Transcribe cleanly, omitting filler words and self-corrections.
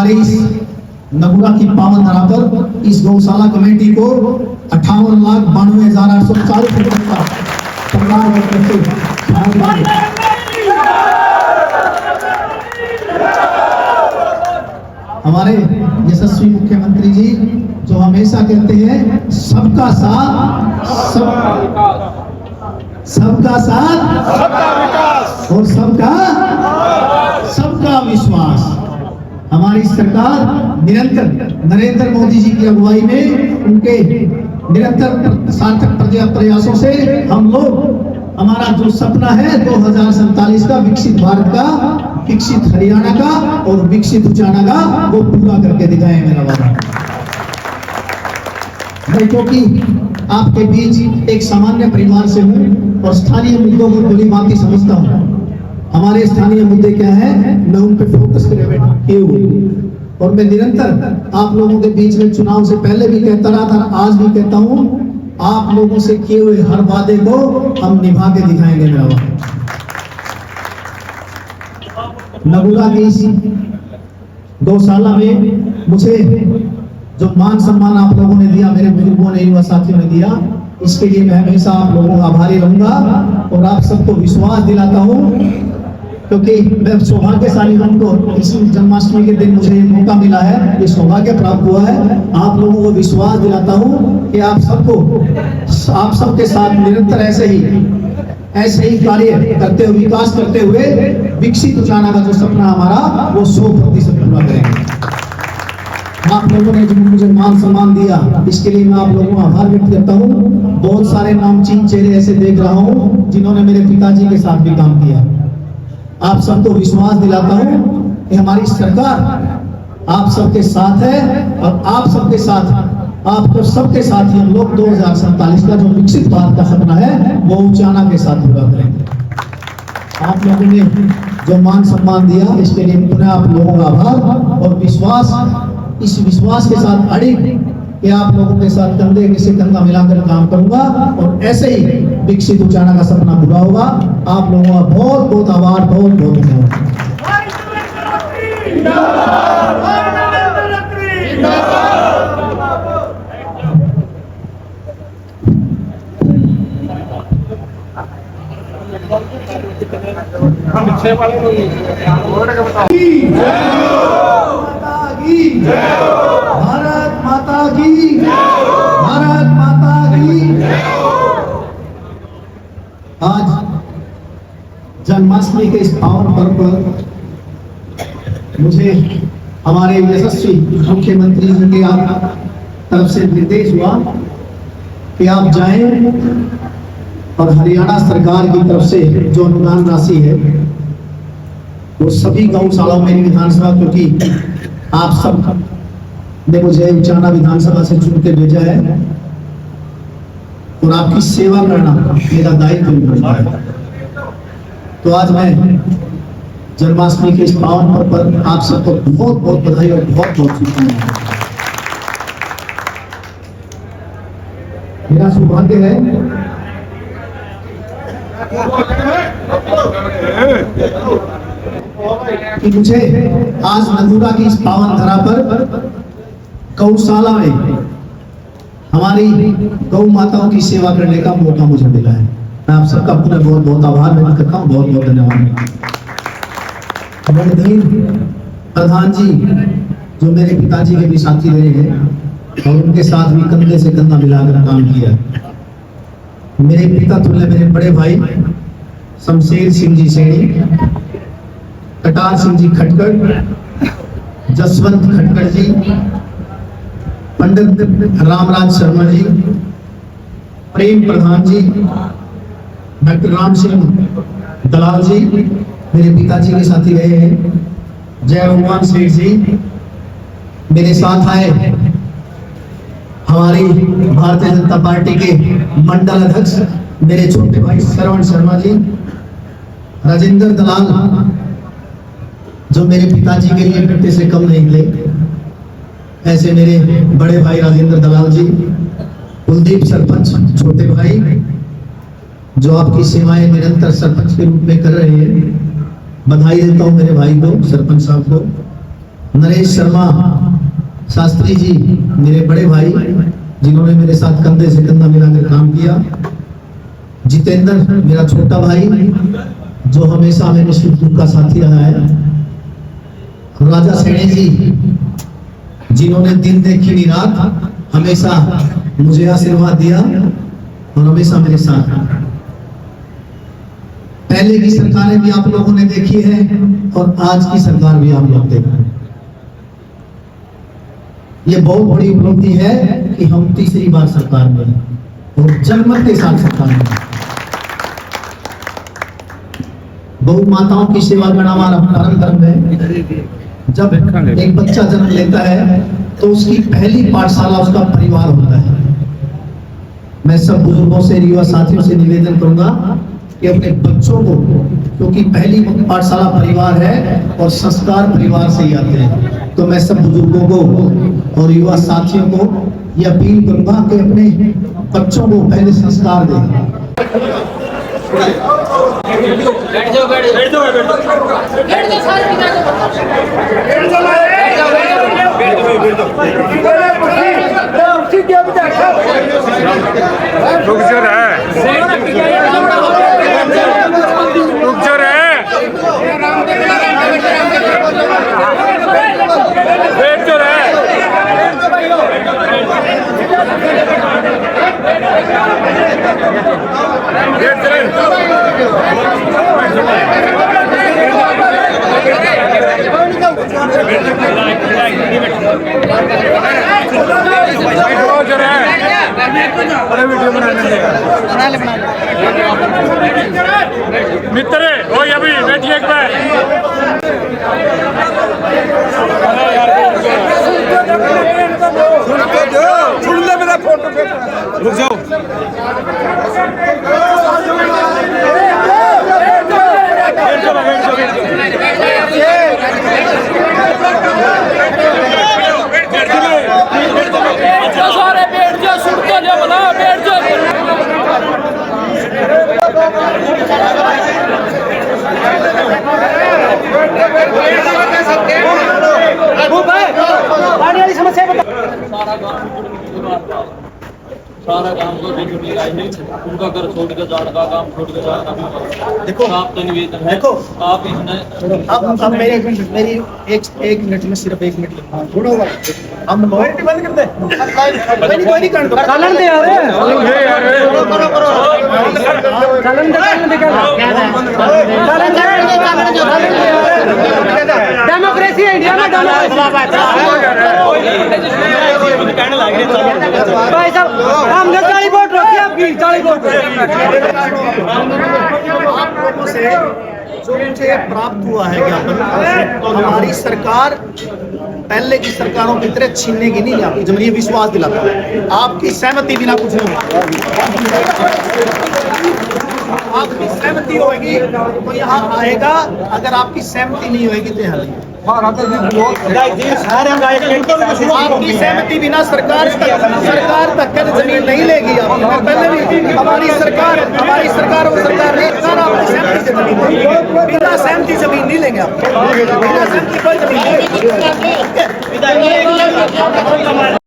हमारे इस नगुरा की पावन धरा पर इस गौशाला कमेटी को 58,92,840 रुपये का सम्मान करके हमारे यशस्वी मुख्यमंत्री जी जो हमेशा कहते हैं सबका साथ सबका विकास और सबका विश्वास। हमारी सरकार निरंतर नरेंद्र मोदी जी की अगुवाई में उनके निरंतर सार्थक प्रयासों से हम लोग हमारा जो सपना है 2047 का विकसित भारत का, विकसित हरियाणा का और विकसित उचाना का वो पूरा करके दिखाए। मेरा वादा मैं क्योंकि आपके बीच एक सामान्य परिवार से हूँ और स्थानीय मुद्दों को भली भांति समझता हूँ। हमारे स्थानीय मुद्दे क्या है मैं उन पे फोकस किए हुए और मैं निरंतर आप लोगों के बीच में चुनाव से पहले भी कहता रहा था, आज भी कहता हूँ, आप लोगों से किए हुए हर वादे को हम निभा के दिखाएंगे। मेरा वादा नगुरा की इस गौशाला में मुझे जो मान सम्मान आप लोगों ने दिया, मेरे बुजुर्गों ने, युवा साथियों ने दिया, इसके लिए मैं हमेशा आप लोगों का आभारी रहूंगा और आप सबको विश्वास दिलाता हूं क्योंकि मैं सौभाग्यशाली हूं तो इस जन्माष्टमी के दिन मुझे ये मौका मिला है, ये सौभाग्य प्राप्त हुआ है। आप लोगों को विश्वास दिलाता हूं कि आप सबके साथ निरंतर ऐसे ही कार्य करते हुए, विकास करते हुए विकसित उचाना का जो सपना हमारा वो 100% पूरा करेंगे। आप लोगों ने जो मुझे मान सम्मान दिया इसके लिए मैं आप लोगों का आभार व्यक्त करता हूँ। बहुत सारे नामचीन चेहरे ऐसे देख रहा हूँ जिन्होंने मेरे पिताजी के साथ भी काम किया। आप सबको विश्वास दिलाता हूँ कि हमारी सरकार आप सबके साथ है और आप सबके साथ ही हम लोग 2047 का जो विकसित भारत का सपना है वो उचाना के साथ पूरा करेंगे। आप लोगों ने जो मान सम्मान दिया इसके लिए पुनः आप लोगों का आभार और विश्वास, इस विश्वास के साथ अड़िग कि आप लोगों के साथ कंधे से कंधा मिलाकर काम करूंगा और ऐसे ही विकसित उचाना का सपना पूरा होगा। आप लोगों का बहुत बहुत आभार, बहुत बहुत धन्यवाद। भारत माता की, भारत माता की। आज जन्माष्टमी के इस पावन पर्व पर मुझे हमारे यशस्वी मुख्यमंत्री जी के तरफ से निर्देश हुआ कि आप जाएं और हरियाणा सरकार की तरफ से जो अनुदान राशि है वो सभी गौशालाओं में विधानसभा, क्योंकि आप सब ने मुझे उचाना विधानसभा से चुन के भेजा है और आपकी सेवा करना मेरा दायित्व बनता है। तो आज मैं जन्माष्टमी के इस पावन पर्व पर आप सबको बहुत बहुत बधाई और बहुत बहुत शुभकामनाएं। मेरा सौभाग्य है कि मुझे आज नगुरा की इस पावन धरा पर गौशाला में हमारी गौ माताओं की सेवा करने का मौका मुझे मिला है। मैं आप सबका पुनः बहुत बहुत आभार व्यक्त करता हूँ, बहुत बहुत धन्यवाद। प्रधान जी जो मेरे पिताजी के भी साथी रहे हैं और उनके साथ भी कंधे से कंधा मिलाकर काम किया। मेरे पिता तुल्य मेरे बड़े भाई शमशेर सिंह जी सैनी, कटार सिंह जी खटकर, जसवंत खटकर जी, पंडित रामराज शर्मा जी, प्रेम प्रधान जी, डॉक्टर राम सिंह दलाल जी मेरे पिताजी के साथी रहे हैं। जय भगवान सेठ जी मेरे साथ आए। हमारी भारतीय जनता पार्टी के मंडल अध्यक्ष मेरे छोटे भाई श्रवण शर्मा जी, राजेंद्र दलाल जो मेरे पिताजी के लिए बेटे से कम नहीं थे, ऐसे मेरे बड़े भाई राजेंद्र दलाल जी, कुलदीप सरपंच छोटे भाई जो आपकी सेवाएं निरंतर सरपंच के रूप में कर रहे हैं। बधाई देता हूं मेरे भाई को, सरपंच साहब को। नरेश शर्मा शास्त्री जी मेरे बड़े भाई जिन्होंने मेरे साथ कंधे से कंधा मिलाकर काम किया। जितेंद्र मेरा छोटा भाई जो हमेशा मेरे सुख दुख का साथी रहा है। राजा सेने जी जिन्होंने दिन देखी नहीं रात हमेशा मुझे आशीर्वाद दिया और हमेशा मेरे साथ। पहले की सरकारें भी आप लोगों ने देखी है और आज की सरकार भी आप लोग देख रहे हैं। ये बहुत बड़ी उपलब्धि है कि हम तीसरी बार सरकार में हैं और जनमत के साथ सरकार में। गौ माताओं की सेवा करना हमारा परम धर्म है। जब एक बच्चा जन्म लेता है तो उसकी पहली पाठशाला उसका परिवार होता है। मैं सब बुजुर्गों से युवा साथियों से निवेदन करूंगा कि अपने बच्चों को, क्योंकि पहली पाठशाला परिवार है और संस्कार परिवार से ही आते हैं, तो मैं सब बुजुर्गों को और युवा साथियों को यह अपील करूंगा कि अपने बच्चों को पहले संस्कार दें। बैठ जाओ मित्र हो अभी बैठिए एक बार। सुन ले मेरा फोटो रुक जाओ। सारे बैठ जाओ, सुन तो जाओ, बना बैठ जाओ। पानी वाली समस्या बता। सारा काम को उनका घर छोड़ के जाने का काम छोड़ के जाना। देखो आप तो निवेदन है, देखो आप अब मेरी एक मिनट में सिर्फ 1 मिनट लगेगा। हम मोबाइल बंद कर दे। कोई नहीं कर दो। चलन दे यार। करो करो। चलन दे डेमोक्रेसी है इंडिया में। भाई साहब हम 40 वोट रोकी आपकी 40 वोट। आप लोगों से जो मुझे प्राप्त हुआ है ज्ञापन, तो हमारी सरकार पहले की सरकारों की तरह छीनने की नहीं जाती। जब ये विश्वास दिलाता है आपकी सहमति बिना कुछ नहीं होगा। आपकी सहमति होगी तो यहाँ आएगा, अगर आपकी सहमति नहीं होगी तो यहाँ नहीं। आपकी सहमति बिना सरकार तक जमीन नहीं लेगी। पहले भी हमारी सरकार वो सरकार नहीं, आपकी सहमति से जमीन लेगी। बिना सहमति जमीन नहीं लेंगे आप। बिना सहमति कोई जमीन नहीं लेंगे।